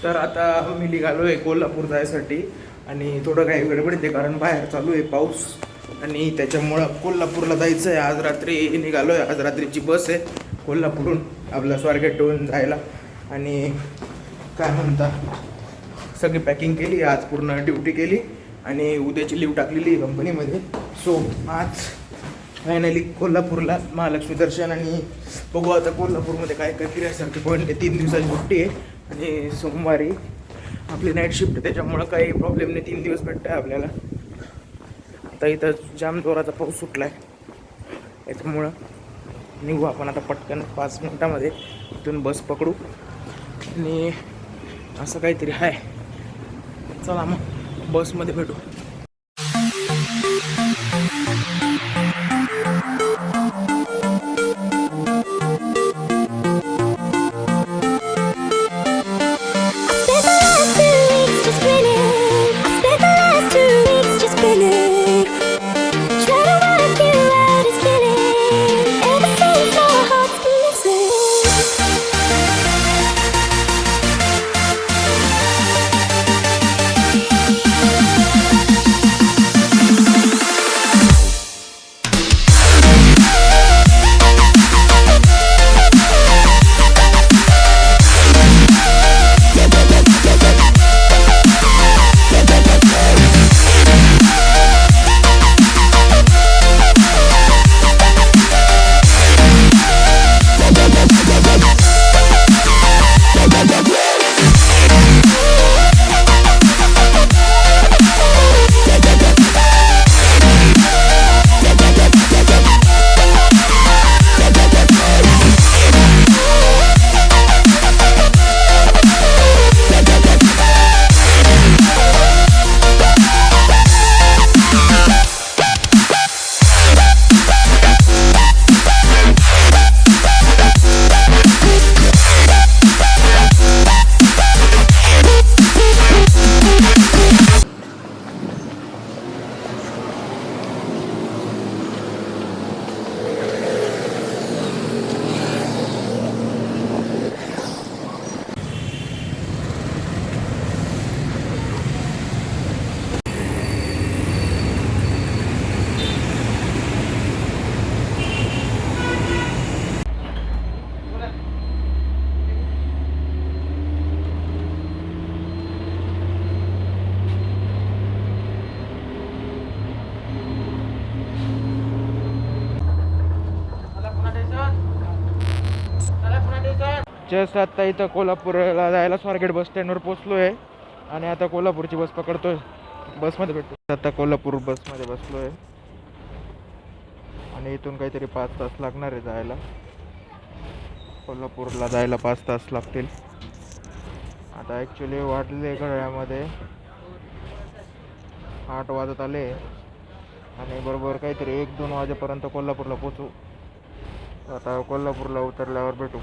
तर आता मी निघालो आहे कोल्हापूर जायसाठी आणि थोडं काही गडबडीत आहे कारण बाहेर चालू आहे पाऊस आणि त्याच्यामुळं कोल्हापूरला जायचं आहे. आज रात्री निघालो आहे. आज रात्रीची बस आहे कोल्हापूरहून आपल्या स्वारगेटहून जायला. आणि काय म्हणता, सगळी पॅकिंग केली, आज पूर्ण ड्युटी केली आणि उद्याची लीव टाकलेली आहे कंपनीमध्ये. सो आज फायनली कोल्हापूरला महालक्ष्मी दर्शन आणि बघू आता कोल्हापूरमध्ये काय काय फिरायसारखे पॉईंट आहे. 3 दिवसाची सुट्टी आहे आणि सोमवारी आपली नाईट शिफ्ट आहे, त्याच्यामुळं काही प्रॉब्लेम नाही. 3 दिवस भेटतं आहे आपल्याला. आता इथं जाम जोराचा पाऊस सुटला आहे, त्याच्यामुळं निघू आपण आता पटकन 5 मिनटामध्ये इथून बस पकडू आणि असं काहीतरी आहे. चला मग बसमध्ये भेटू. जस्ट आत्ता इथं कोल्हापूरला जायला स्वारगेट बस स्टँडवर पोचलो आहे आणि आता कोल्हापूरची बस पकडतोय. बसमध्ये भेटतो. आता कोल्हापूर बसमध्ये बसलो आहे आणि इथून काहीतरी 5 तास लागणार आहे जायला. कोल्हापूरला जायला 5 तास लागतील. आता ॲक्च्युली वाटले घड्याळ्यामध्ये 8 वाजत आले आणि बरोबर काहीतरी 1-2 वाजेपर्यंत कोल्हापूरला पोचू. आता कोल्हापूरला उतरल्यावर भेटू.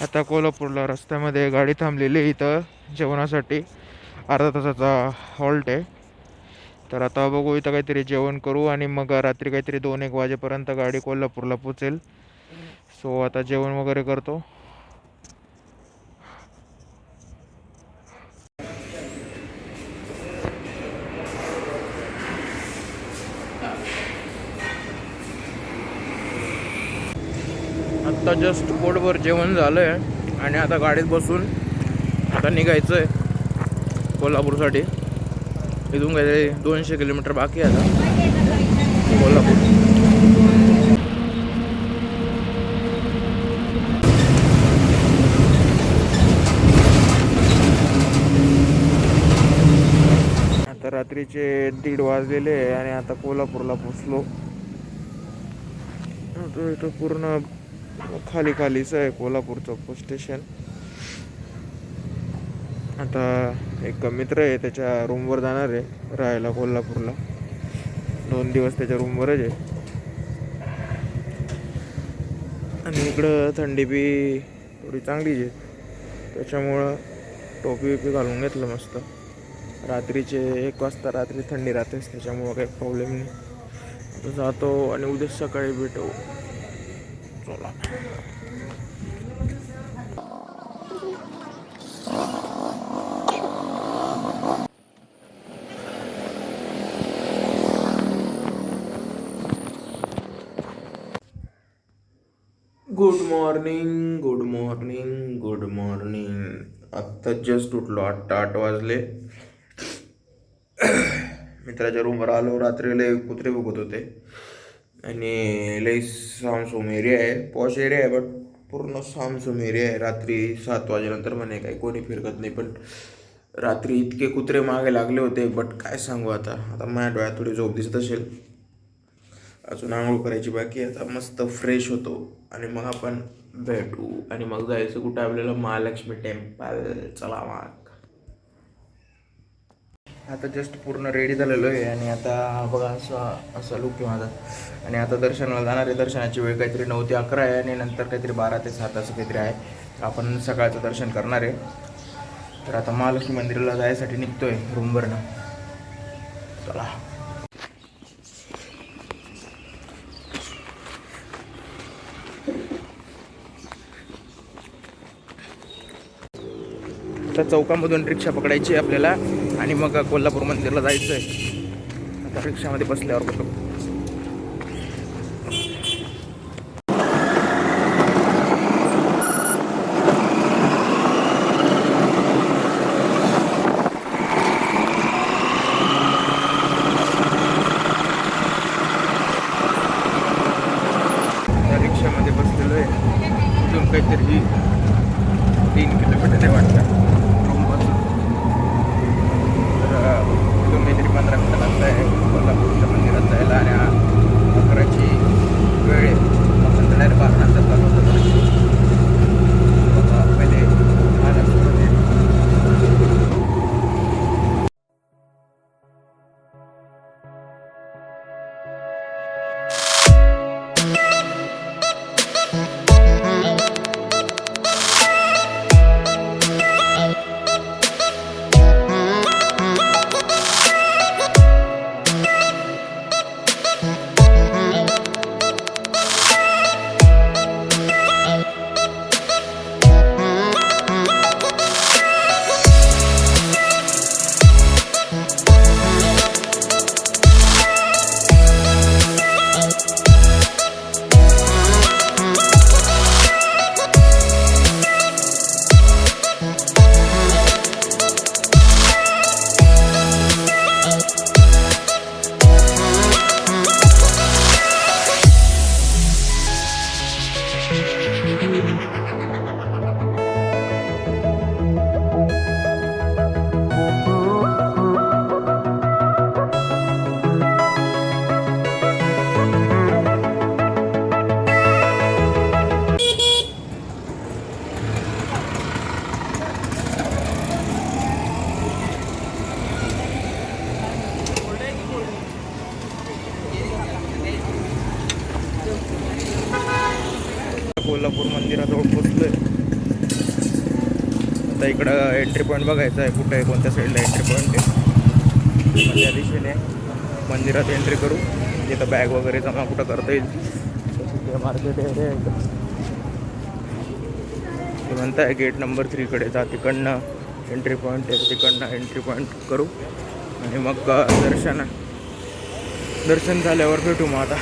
आता कोल्हापूरला रस्त्यामध्ये गाडी थांबलेली आहे. इथं जेवणासाठी अर्धा तासाचा हॉल्ट आहे. तर आता बघू, इथं काहीतरी जेवण करू आणि मग रात्री काहीतरी 2-1 वाजेपर्यंत गाडी कोल्हापूरला पोचेल. सो आता जेवण वगैरे करतो. आत्ता जस्ट पोटभर जेवण झालं आहे आणि आता गाडीत बसून आता निघायचं आहे कोल्हापूरसाठी. इथून काहीतरी 200 किलोमीटर बाकी आहे आता कोल्हापूर. रात्रीचे 1:30 वाजलेले आहे आणि आता कोल्हापूरला पोचलो. आता इथं पूर्ण खाली खालीच आहे कोल्हापूरचं बस स्टेशन. आता एक मित्र आहे त्याच्या रूमवर जाणार आहे राहायला कोल्हापूरला. 2 दिवस त्याच्या रूमवरच आहे. आणि इकडं थंडी बी थोडी चांगलीच आहे, त्याच्यामुळं टोपी विपी घालून घेतलं मस्त. रात्रीचे 1 वाजता रात्री थंडी राहतेच, त्याच्यामुळं काही प्रॉब्लेम नाही. आता जातो आणि उद्या सकाळी भेटू. चला. Good morning, good morning, good morning. आत्ता जस्ट उठलो. 8 वाजले. मित्राच्या रूमवर आलो. रात्री लय कुत्रे बघत होते आणि लई सामसूम एरिया आहे. पॉश एरिया आहे बट पूर्ण सामसूम एरिया आहे. रात्री 7 वाजेनंतर म्हणे काही कोणी फिरकत नाही, पण रात्री इतके कुत्रे मागे लागले होते. बट काय सांगू, आता माझ्या डोळ्यात थोडी झोप दिसत असेल. अजून आंघोळ करायची बाकी आहे. आता मस्त फ्रेश होतो आणि मग आपण भेटू. आणि मग जायचं कुठं आपल्याला, महालक्ष्मी टेम्पल. चला मग. आता जस्ट पूर्ण रेडी झालेलो आहे आणि आता बघा असा लुक आहे माझा. आणि आता दर्शनाला जाणार आहे. दर्शनाची वेळ काहीतरी 9 ते 11 आहे आणि नंतर काहीतरी 12 ते 7 असं काहीतरी आहे. आपण सकाळचं दर्शन करणार आहे. तर आता महालक्ष्मी मंदिराला जायसाठी निघतोय रूमवरनं. चला. आता चौकामधून रिक्षा पकडायची आहे आपल्याला आणि मग कोल्हापूर मंदिरला जायचं आहे. आता रिक्षामध्ये बसल्यावर बघतो. त्या रिक्षामध्ये बसलेलो आहे. इथून काहीतरी 3 किलोमीटर आहे वाटतं. काहीतरी 15 मिनिटं लागत आहे कोल्हापूरच्या मंदिरात जायला. आणि 11ची वेळ आहे. आपण तर डायरेक्ट 12 नंतर चालू होतं. पहिले महालक्ष्मीमध्ये कोल्हापूर मंदिराजवळ पोचलोय. आता इकडं एंट्री पॉईंट बघायचा आहे, कुठं आहे, कोणत्या साईडला एंट्री पॉईंट आहे. त्या दिशेने मंदिरात एंट्री करू. तिथं बॅग वगैरे जमा कुठं करता येईल. तसं मार्केट एरिया आहे. ते म्हणताय गेट नंबर 3 कडे जा, तिकडनं एंट्री पॉईंट आहे. तिकडनं एंट्री पॉईंट करू आणि मग दर्शन झाल्यावर भेटू मग. आता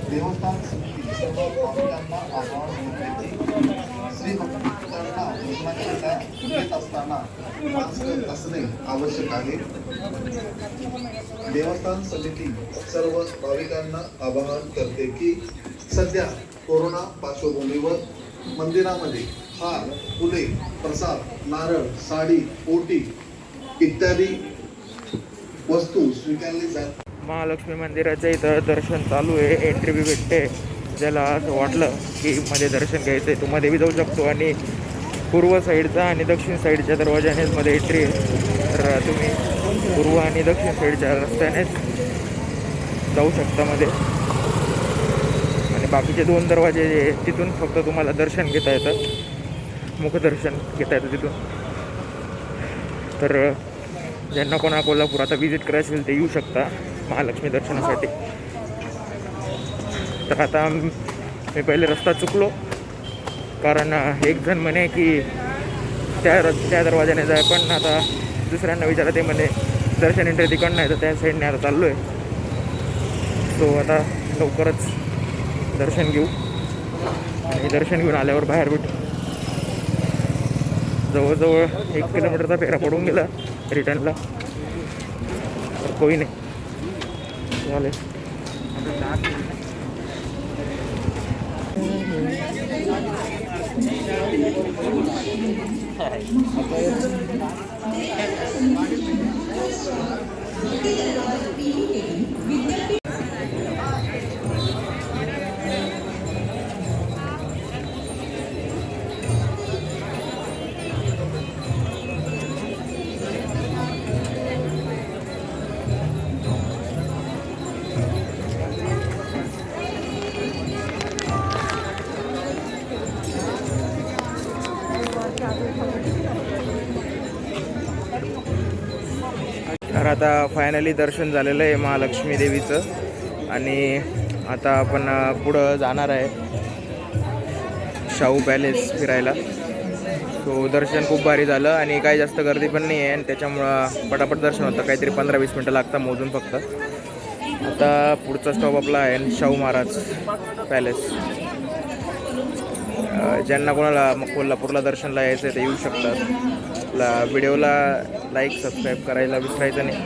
देवस्थान भाविकांना मुलांना येत असताना मास्क असणे आवश्यक आहे. देवस्थान समिती सर्व भाविकांना आवाहन करते की सध्या कोरोना पार्श्वभूमीवर मंदिरामध्ये हार, फुले, प्रसाद, नारळ, साडी, ओटी इत्यादी वस्तू स्वीकारली जात. महालक्ष्मी मंदिराच्या इथं दर्शन चालू आहे. एंट्री बी भेटते. ज्याला असं वाटलं की मध्ये दर्शन घ्यायचं आहे तो मध्ये बी जाऊ शकतो. आणि पूर्व साईडचा आणि दक्षिण साईडच्या दरवाजानेच मध्ये एंट्री आहे. तर तुम्ही पूर्व आणि दक्षिण साईडच्या रस्त्यानेच जाऊ शकता मध्ये. आणि बाकीचे 2 दरवाजे जे आहेत तिथून फक्त तुम्हाला दर्शन घेता येतं, मुखदर्शन घेता येतं तिथून. तर ज्यांना कोणा कोल्हापूर आता विजिट करायचं असेल ते येऊ शकता महालक्ष्मी दर्शनासाठी. तर आता मी पहिले रस्ता चुकलो, कारण एक जण म्हणे की त्या दरवाजाने जाय, पण आता दुसऱ्यांना विचारा ते म्हणे दर्शन एंट्री तिकडनं आहे, तर त्या साईडने आता चाललो आहे. सो आता लवकरच दर्शन घेऊ आणि दर्शन घेऊन आल्यावर बाहेर भेटू. जवळजवळ 1 किलोमीटरचा फेरा पडून गेला रिटर्नला. तर कोई नाही झाले. तर आता फायनली दर्शन झालेलं आहे महालक्ष्मी देवीचं. आणि आता आपण पुढं जाणार आहे शाहू पॅलेस फिरायला. सो दर्शन खूप भारी झालं आणि काही जास्त गर्दी पण नाही आहे, आणि त्याच्यामुळं पटापट दर्शन होतं. काहीतरी 15-20 मिनटं लागतात मोजून फक्त. आता पुढचा स्टॉप आपला आहे शाहू महाराज पॅलेस. ज्यांना कोणाला कोल्हापूरला दर्शनला यायचं आहे ते येऊ शकतात. व्हिडिओला लाईक सबस्क्राईब करायला विसरायचं नाही.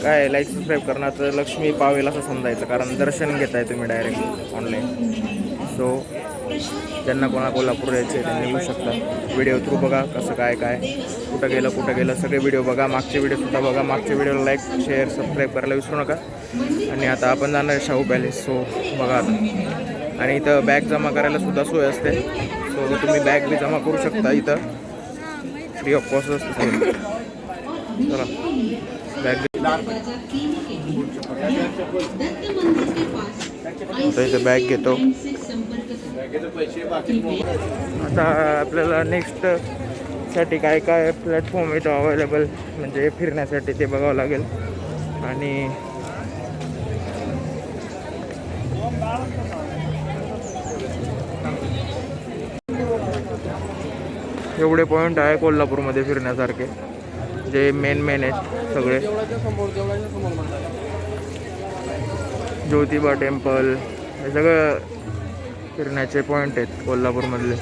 काय लाईक सबस्क्राईब करणार तर लक्ष्मी पावेल असं समजायचं, कारण दर्शन घेताय तुम्ही डायरेक्ट ऑनलाईन. सो ज्यांना कोणा कोल्हापूर यायचे त्यांनी येऊ शकता. व्हिडिओ थ्रू बघा कसं काय कुठं गेलं सगळे व्हिडिओ बघा. मागचे व्हिडिओसुद्धा बघा. मागच्या व्हिडिओला लाईक शेअर सबस्क्राईब करायला विसरू नका. आणि आता आपण जाणार आहे शाहू पॅलेस. सो बघा आता. आणि इथं बॅग जमा करायला सुद्धा सोय असते. सो तुम्ही बॅग बी जमा करू शकता इथं, फ्री ऑफ कॉस्ट असते. चला बॅग इथं बॅग घेतो. आता आपल्याला नेक्स्ट साठी काय प्लॅटफॉर्म इथं अवेलेबल म्हणजे फिरण्यासाठी ते बघावं लागेल. आणि एवढे पॉईंट आहे कोल्हापूरमध्ये फिरण्यासारखे, जे मेन आहेत सगळे. ज्योतिबा टेम्पल हे सगळं फिरण्याचे पॉईंट आहेत कोल्हापूरमधले.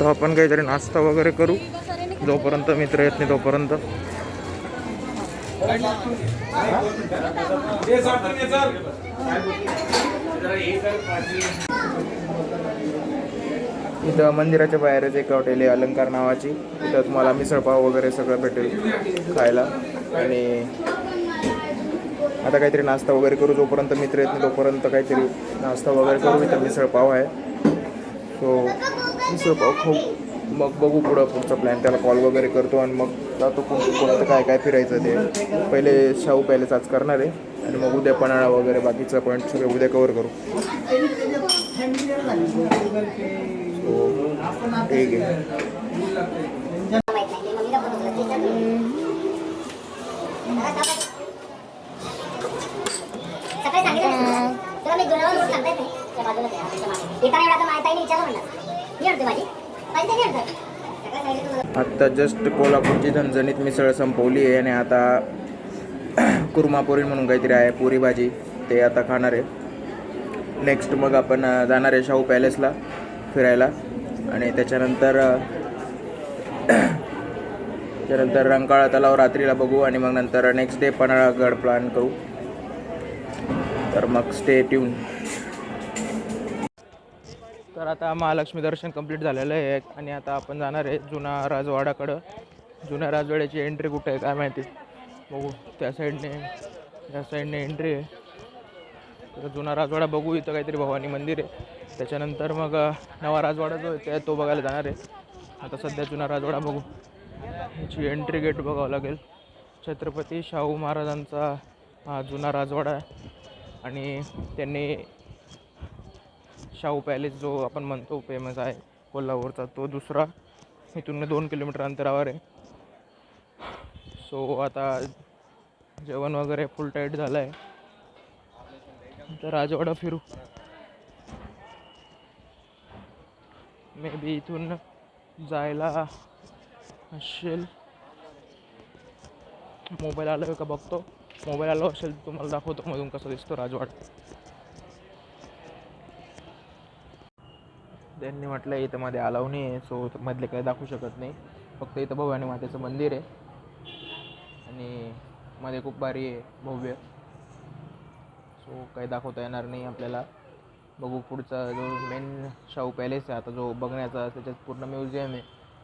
तर आपण काहीतरी नाश्ता वगैरे करू जोपर्यंत मित्र येत नाही तोपर्यंत. इथं मंदिराच्या बाहेरच एक हॉटेल आहे अलंकार नावाची. इथं तुम्हाला मिसळपाव वगैरे सगळं भेटेल खायला. आणि आता काहीतरी नाश्ता वगैरे करू जोपर्यंत मित्र येत नाही तोपर्यंत. काहीतरी नाश्ता वगैरे करू. इथं मिसळपाव आहे. सो मिसळपाव खाऊ, मग बघू पुढचा प्लॅन. त्याला कॉल वगैरे करतो आणि मग जातो कोणतं काय फिरायचं ते. पहिले शाहू पॅलेस आज करणार आहे आणि मग उद्या पन्हाळा वगैरे बाकीचं पॉईंट सगळे उद्या कवर करू. ठीक आहे. आत्ता जस्ट कोल्हापूरची झणझणीत मिसळ संपवली आहे आणि आता कुर्मापुरी म्हणून काहीतरी आहे, पुरी भाजी, ते आता खाणार आहे. नेक्स्ट मग आपण जाणार आहे शाहू पॅलेसला फिरायला आणि त्याच्यानंतर रंकाळा तलाव रात्रीला बघू आणि मग नंतर नेक्स्ट डे पन्हाळागड प्लॅन करू. तर मग स्टे ट्यून. तर आता महालक्ष्मी दर्शन कंप्लीट झालेलं आहे आणि आता आपण जाणार आहे जुना राजवाडाकडं. जुन्या राजवाड्याची एंट्री कुठे आहे काय माहिती, बघू. त्या साईडने एंट्री आहे. तर जुना राजवाडा बघू. इथं काहीतरी भवानी मंदिर आहे. त्याच्यानंतर मग नवा राजवाडा जो आहे तो बघायला जाणार आहे. आता सध्या जुना राजवाडा बघू. याची एंट्री गेट बघावं लागेल. छत्रपती शाहू महाराजांचा हा जुना राजवाडा आहे आणि त्यांनी शाहू पॅलेस जो आपण म्हणतो फेमस आहे कोल्हापूरचा, तो दुसरा इथून 2 किलोमीटर अंतरावर आहे. सो आता जेवण वगैरे फुल टाईट झालं आहे. तर राजवाडा फिरू. मे बी इथून जायला असेल. मोबाईल आला का बघतो. मोबाईल आला असेल तुम्हाला दाखवतो मधून कसा दिसतो राजवाडा. त्यांनी म्हटलं इथं मध्ये अलाव नाही आहे, सो मधले काही दाखवू शकत नाही. फक्त इथं भवानी मातेचं मंदिर आहे आणि मध्ये खूप भारी आहे, भव्य. सो काही दाखवता येणार नाही आपल्याला. बघू पुढचा जो मेन शाहू पॅलेस आहे आता जो बघण्याचा, त्याच्यात पूर्ण म्युझियम आहे.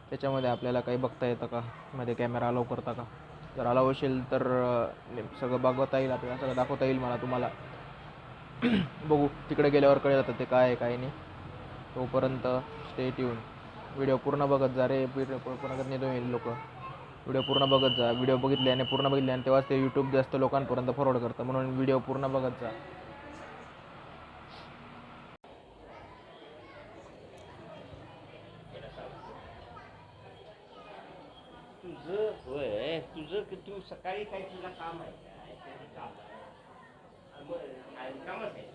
त्याच्यामध्ये आपल्याला काही बघता येतं का, मध्ये कॅमेरा अलाव करता का. जर अलाव असेल तर सगळं बघता येईल आपल्याला, सगळं दाखवता येईल मला तुम्हाला. बघू तिकडे गेल्यावर कळेल आता ते काय आहे काय नाही. तोपर्यंत स्टे ट्यून. व्हिडिओ पूर्ण बघत जा रे. व्हिडिओ पूर्ण करणे तुम्ही लोक व्हिडिओ पूर्ण बघत जा. व्हिडिओ बघितल्याने पूर्ण बघितल्याने तेव्हाच ते यूट्यूब जास्त लोकांपर्यंत फॉरवर्ड करतं, म्हणून व्हिडिओ पूर्ण बघत जा. तुझं होय, तुझं तू सकाळी काय तुझं काम आहे काय? कामच आहे.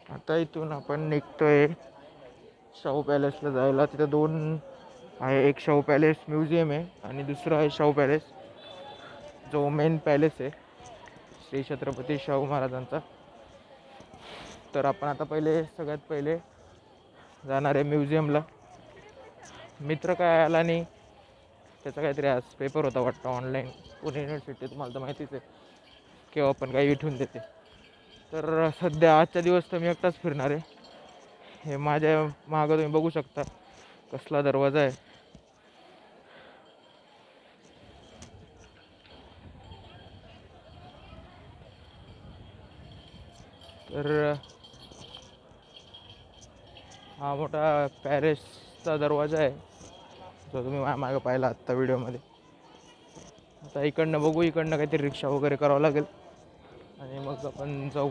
आता इथून आपण निघतोय शाहू पॅलेसला जायला. तिथं 2 आहे, एक शाहू पॅलेस म्युझियम आहे आणि दुसरा आहे शाहू पॅलेस जो मेन पॅलेस आहे श्री छत्रपती शाहू महाराजांचा. तर आपण आता सगळ्यात पहिले जाणार आहे म्युझियमला. मित्र काय आला नाही, त्याचा काहीतरी आज पेपर होता वाटतं ऑनलाईन. पुणे युनिव्हर्सिटी तुम्हाला तर माहितीच आहे केव्हा पण काही विठून देते. तर सध्या आजचा दिवस तर मी एकटाच फिरणार आहे. हे माझ्या मागं तुम्ही बघू शकता कसला दरवाजा आहे. तर हा मोठा पॅलेसचा दरवाजा आहे जो तुम्ही मागं पाहिला आत्ता व्हिडिओमध्ये. आता इकडनं बघू, इकडनं काहीतरी रिक्षा वगैरे करावं लागेल आणि मग आपण जाऊ.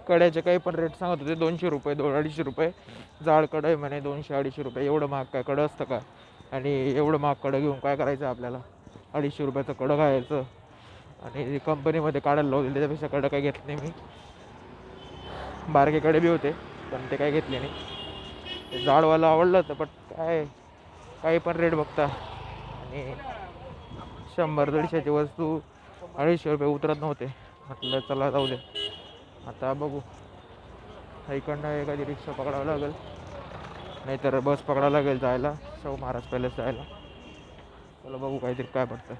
कड्याचे काही पण रेट सांगत होते, 200 रुपये, 200-250 रुपये. जाड कढं आहे म्हणे 200-250 रुपये. एवढं महाग काय कडं असतं का? आणि एवढं महाग कडं घेऊन काय करायचं आपल्याला? 250 रुपयाचं कडं खायचं आणि कंपनीमध्ये काढायला लावलेलं. त्याच्यापेक्षा कडं काही घेतलं नाही मी. बारके कडे बी होते पण ते काही घेतले नाही. ते जाडवालं आवडलं होतं पण काय काही पण रेट बघता आणि 100-150ची वस्तू 250 रुपये उतरत नव्हते. म्हटलं चला जाऊ दे. आता बघू इकडनं एखादी रिक्षा पकडावं लागेल, नाहीतर बस पकडावं लागेल जायला शाहू महाराज पॅलेस जायला. चला बघू काहीतरी काय पडतं.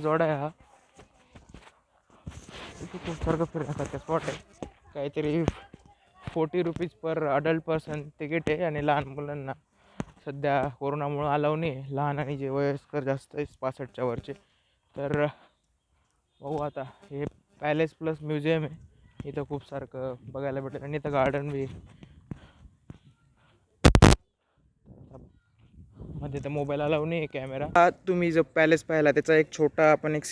जोडा आहे हा. इथे खूप सारखं फिरण्यासारखं स्पॉट आहे. काहीतरी 40 rupees per adult person ticket आहे. आणि लहान मुलांना सध्या कोरोनामुळं अलाव नाही आहे. लहान आणि जे वयस्कर जास्त आहे 65च्या वरचे. तर बघू आता. हे पॅलेस प्लस म्युझियम आहे. इथं खूप सारखं बघायला भेटेल. आणि इथं गार्डन बी मध्ये तर मोबाईल अलाव नाही आहे कॅमेरा. तुम्ही जो पॅलेस पाहिला त्याचा एक छोटा आपण एक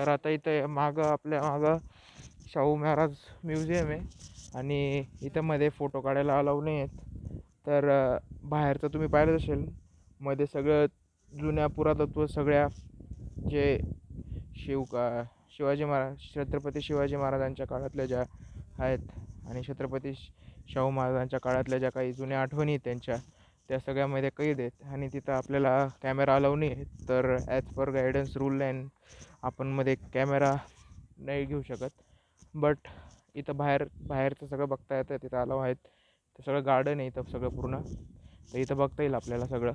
तर आता इथं मागं आपल्या मागं शाहू महाराज म्युझियम आहे. आणि इथं मध्ये फोटो काढायला अलाव नाही आहेत. तर बाहेरचं तुम्ही पाहिलं असेल मध्ये सगळं जुन्या पुरातत्व सगळ्या जे शिवाजी महाराज छत्रपती शिवाजी महाराजांच्या काळातल्या ज्या आहेत आणि छत्रपती शाहू महाराजांच्या काळातल्या ज्या काही जुन्या आठवणी आहेत त्यांच्या त्या सगळ्यामध्ये कैद आहेत. आणि तिथं आपल्याला कॅमेरा अलाव नाही आहे. तर as per guidance rule and आपण मध्ये कॅमेरा नाही घेऊ शकत. बट इथं बाहेरचं सगळं बघता येतं. तिथं अलाव आहेत. ते सगळं गार्डन आहे इथं सगळं पूर्ण. तर इथं बघता येईल आपल्याला सगळं.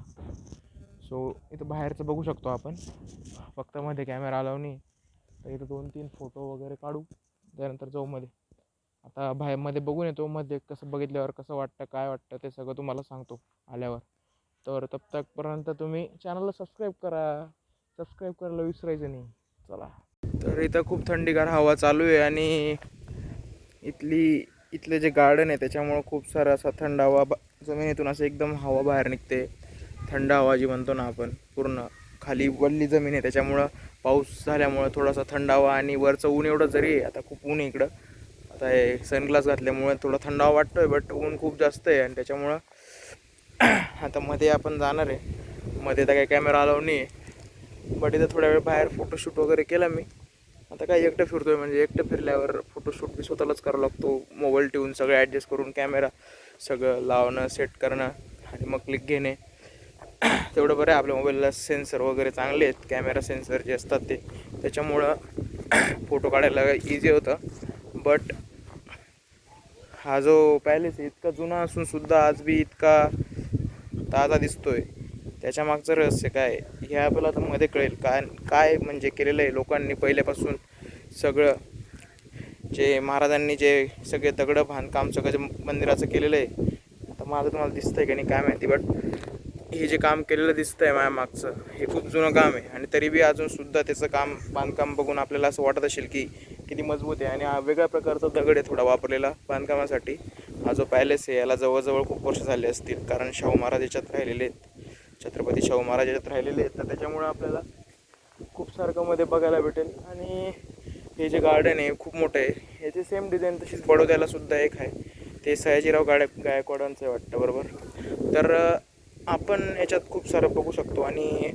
सो इथं बाहेरचं बघू शकतो आपण. फक्त मध्ये कॅमेरा अलाव नाही. तर इथं 2-3 फोटो वगैरे काढू त्यानंतर जाऊ मध्ये. आता बाहेरमध्ये बघून येतो. मध्ये कसं बघितल्यावर कसं वाटतं काय वाटतं ते सगळं तुम्हाला सांगतो आल्यावर. तर तब तकपर्यंत तुम्ही चॅनलला सबस्क्राईब करा. सबस्क्राईब करायला विसरायचं नाही. चला, तर इथं खूप थंडीगार हवा चालू आहे आणि इथले जे गार्डन आहे त्याच्यामुळं खूप सारा असा थंड हवा जमिनीतून असं एकदम हवा बाहेर निघते. थंड हवा जी म्हणतो ना आपण, पूर्ण खाली वल्ली जमीन आहे त्याच्यामुळं पाऊस झाल्यामुळं थोडासा थंड हवा आणि वरचं ऊन एवढं जरी आहे, आता खूप ऊन आहे इकडं. आता हे सनग्लास घातल्यामुळे थोडा थंडावा वाटतोय, बट ऊन खूप जास्त आहे आणि त्याच्यामुळं आता मध्ये आपण जाणार आहे. मध्ये तर काही कॅमेरा अलाउ नाही आहे, बट इथं थोड्या वेळ बाहेर फोटोशूट वगैरे केला मी. आता काय एकटं फिरतोय, म्हणजे एकटं फिरल्यावर फोटोशूट मी स्वतःलाच करावं लागतो. मोबाईल ठेवून सगळं ॲडजस्ट करून कॅमेरा सगळं लावणं, सेट करणं आणि मग क्लिक घेणे. तेवढं बरं आहे, आपल्या मोबाईलला सेन्सर वगैरे चांगले आहेत, कॅमेरा सेन्सर जे असतात ते, त्याच्यामुळं फोटो काढायला इझी होतं. बट हा जो पॅलेस आहे इतका जुना असून सुद्धा आज बी इतका ताजा दिसतोय. त्याच्या मागचं रहस्य काय हे आपल्याला तर मध्ये कळेल. काय म्हणजे केलेलं आहे लोकांनी पहिल्यापासून. सगळं जे महाराजांनी जे सगळे दगडं बांधकाम सगळं जे मंदिराचं केलेलं आहे, आता माझं तुम्हाला दिसतंय का नाही काय माहिती, बट हे जे काम केलेलं दिसतंय माझ्या मागचं, हे खूप जुनं काम आहे. आणि तरी बी अजूनसुद्धा त्याचं बांधकाम बघून आपल्याला असं वाटत असेल की किती मजबूत आहे. आणि हा वेगळ्या प्रकारचा दगड आहे थोडा वापरलेला बांधकामासाठी. हा जो पॅलेस आहे याला जवळजवळ खूप वर्ष झाले असतील, कारण शाहू महाराज याच्यात राहिलेले आहेत, छत्रपती शाहू महाराज याच्यात राहिलेले आहेत. तर त्याच्यामुळं आपल्याला खूप सारखं मध्ये बघायला भेटेल. आणि हे जे गार्डन आहे खूप मोठं आहे. ह्याची सेम डिझाईन तशीच बडोद्याला सुद्धा एक आहे, ते सयाजीराव गायकवाडांचं आहे वाटतं, बरोबर. तर आपण याच्यात खूप सारं बघू शकतो. आणि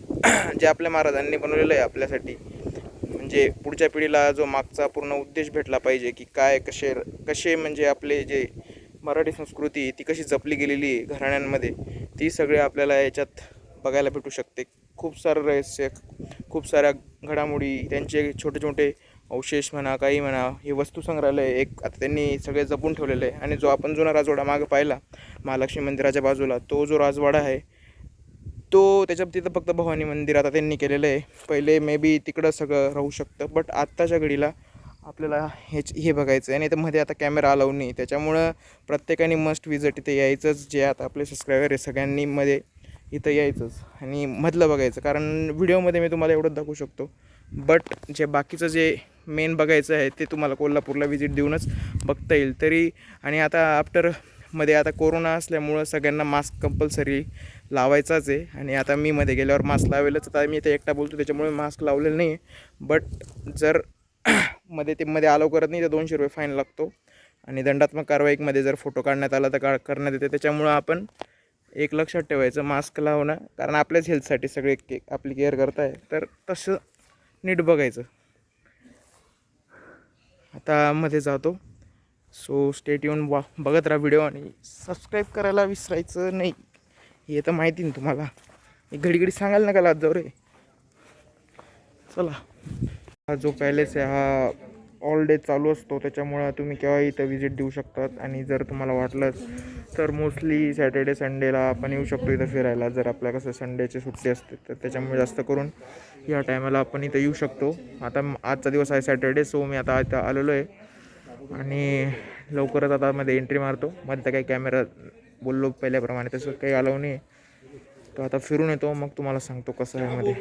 जे आपल्या महाराजांनी बनवलेलं आहे आपल्यासाठी, म्हणजे पुढच्या पिढीला जो मागचा पूर्ण उद्देश भेटला पाहिजे की काय कसे म्हणजे आपले जे मराठी संस्कृती ती कशी जपली गेलेली आहे घराण्यांमध्ये, ती सगळे आपल्याला याच्यात बघायला भेटू शकते. खूप सारं रहस्य, खूप साऱ्या घडामोडी, त्यांचे छोटे छोटे अवशेष म्हणा, काही म्हणा, हे वस्तुसंग्रहालय एक आता त्यांनी सगळे जपून ठेवलेलं आहे. आणि जो आपण जुना राजवाडा मागं पाहिला महालक्ष्मी मंदिराच्या बाजूला, तो जो राजवाडा आहे तो तिथं फक्त भवानी मंदिर आता त्यांनी केलेलं आहे. पहिले मे बी तिकडं सगळं राहू शकतं, बट आत्ताच्या घडीला आपल्याला हे बघायचं आहे. आणि इथं मध्ये आता कॅमेरा अलाउ नाही, त्याच्यामुळं प्रत्येकाने मस्ट विजिट इथे यायचंच. जे आता आपले सबस्क्रायबर आहे सगळ्यांनी मध्ये इथं यायचंच आणि मधलं बघायचं. कारण व्हिडिओमध्ये मी तुम्हाला एवढंच दाखवू शकतो, बट जे बाकीचं जे मेन बघायचं आहे ते तुम्हाला कोल्हापूरला व्हिजिट देऊनच बघता येईल तरी. आणि आता मध्ये आता कोरोना असल्यामुळं सगळ्यांना मास्क कंपल्सरी लावायचाच आहे. आणि आता मी मध्ये गेल्यावर मास्क लावेलच. आता मी इथे एकटा बोलतो त्याच्यामुळे मास्क लावलेलं नाही आहे, बट जर मध्ये अलाव करत नाही तर 200 रुपये फाईन लागतो. आणि दंडात्मक कारवाईमध्ये जर फोटो काढण्यात आला तर करण्यात येते. त्याच्यामुळं आपण एक लक्षात ठेवायचं, मास्क लावणं, कारण आपल्याच हेल्थसाठी सगळे आपली केअर करताय, तर तसं नीट बघायचं. आता मध्ये जातो, सो स्टेट येऊन बघत राहा व्हिडिओ आणि सबस्क्राईब करायला विसरायचं नाही. हे तर माहिती ना तुम्हाला, एक घडी सांगायला नका लाज जाऊ रे. चला, हा जो पॅलेस आहे हा ऑल डे चालू असतो, त्याच्यामुळं तुम्ही केव्हाही इथं विजिट देऊ शकतात. आणि जर तुम्हाला वाटलंच तर मोस्टली सॅटर्डे संडेला आपण येऊ शकतो इथं फिरायला. जर आपल्या कसं संडेची सुट्टी असते तर त्याच्यामुळे जास्त करून या टायमाला आपण इथं येऊ शकतो. आता आजचा दिवस आहे सॅटर्डे, सो मी आता इथं आलेलो आहे आणि लवकरच आता मध्ये एंट्री मारतो. मध्ये तर काही कॅमेरा बोललो पहिल्याप्रमाणे तसं काही अलाव नाही, तर आता फिरून येतो मग तुम्हाला सांगतो कसं आहे मध्ये.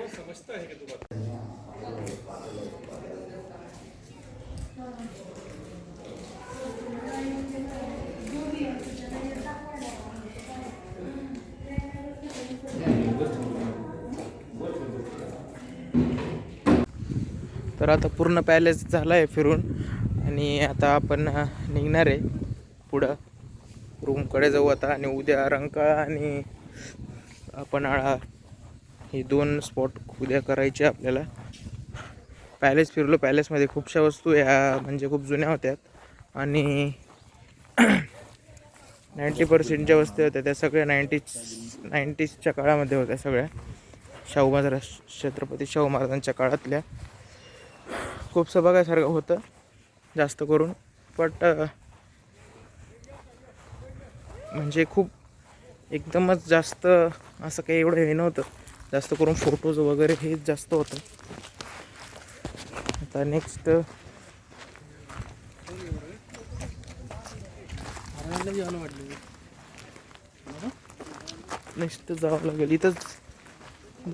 तर आता पूर्ण पॅलेस झाला आहे फिरून आणि आता आपण निघणार आहे पुढं रूमकडे जाऊ आता. आणि उद्या रंकाळा आणि पन्हाळा हे 2 स्पॉट उद्या करायचे आपल्याला. पॅलेस फिरलो, पॅलेसमध्ये खूपशा वस्तू ह्या म्हणजे खूप जुन्या होत्या आणि 90% ज्या वस्तू होत्या त्या सगळ्या 90sच्या काळामध्ये होत्या, सगळ्या छत्रपती शाहू महाराजांच्या काळातल्या. खूपसं बघायसारखं होतं जास्त करून, बट म्हणजे खूप एकदमच जास्त असं काही एवढं हे नव्हतं. जास्त करून फोटोज वगैरे हेच जास्त होतं. आता नेक्स्ट जावं लागेल. इथंच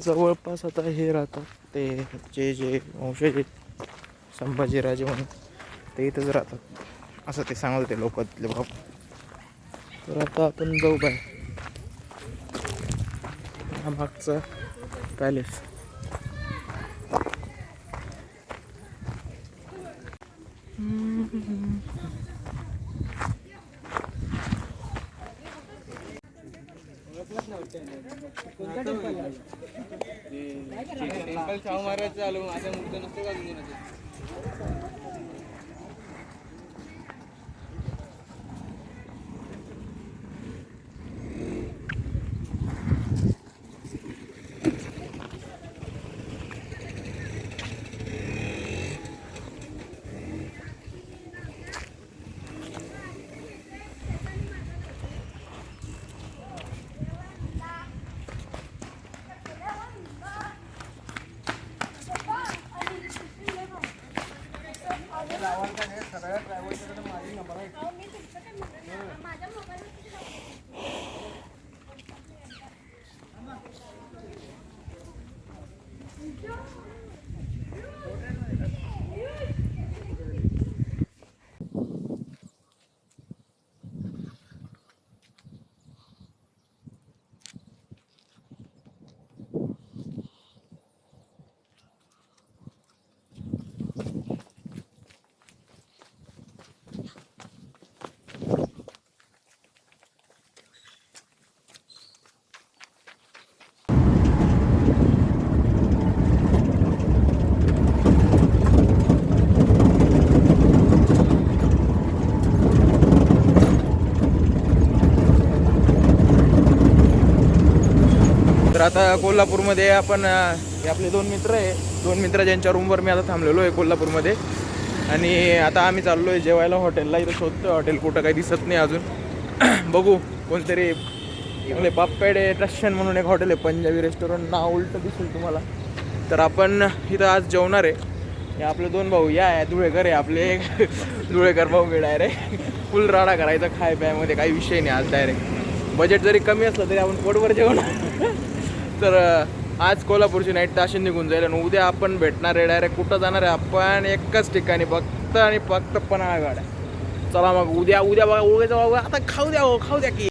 जवळपास आता हे राहतात ते जे वंशज आहेत संभाजीराजे म्हणून ते इथंच राहतात असं ते सांगत होते लोक तिथले बाप. तर आता आपण जाऊ बाय हा मागचा पॅलेस. तर आता कोल्हापूरमध्ये आपण हे आपले 2 मित्र आहे, 2 मित्र ज्यांच्या रूमवर मी आता थांबलेलो आहे कोल्हापूरमध्ये. आणि आता आम्ही चाललो आहे जेवायला हॉटेलला. इथं शोधतो हॉटेल, कुठं काही दिसत नाही अजून. बघू कोणतरी चांगले पापपेडे रशियन म्हणून एक हॉटेल आहे, पंजाबी रेस्टॉरंट, नाव उलटं दिसेल तुम्हाला. तर आपण इथं आज जेवणार आहे. हे आपले 2 भाऊ या धुळेकर आहे आपले. धुळेकर भाऊ मी डायरेक्ट फुल राडा करायचा खाय प्यायमध्ये, काही विषय नाही. आज डायरेक्ट बजेट जरी कमी असलं तरी आपण पोटभर जेवणार. तर आज कोल्हापूरची नाईट ताशी निघून जाईल आणि उद्या आपण भेटणार आहे डायरेक्ट. कुठं जाणार आहे आपण? एकच ठिकाणी फक्त आणि फक्त पन्हाळा गाड्या. चला मग उद्या बघा, उद्या जाऊ. आता खाऊ द्या की.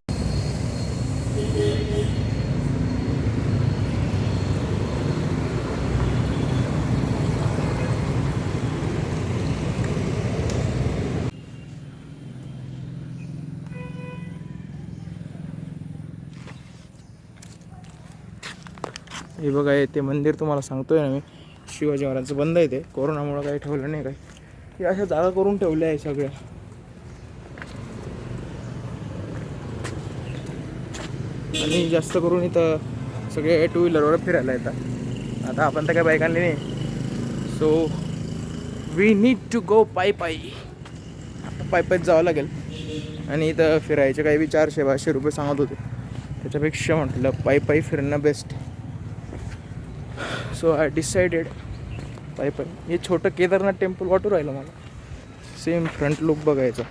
हे बघा ते मंदिर तुम्हाला सांगतोय ना मी, शिवाजी महाराजांचं बंद आहे. ते कोरोनामुळं काही ठेवलं नाही काही. हे अशा जागा करून ठेवल्या आहे सगळ्या. आणि जास्त करून इथं सगळे 2 व्हीलरवर फिरायला येतात. आता आपण तर काय बाईक आणली नाही, so we need to go पायी. पायीच जावं लागेल. आणि इथं फिरायचे काही बी 400-500 रुपये सांगत होते. त्याच्यापेक्षा म्हटलं पायी फिरणं बेस्ट. सो आय डिसाइडेड पायी. हे छोटं केदारनाथ टेम्पल वाटू राहिलं मला. सेम फ्रंट लुक बघायचा.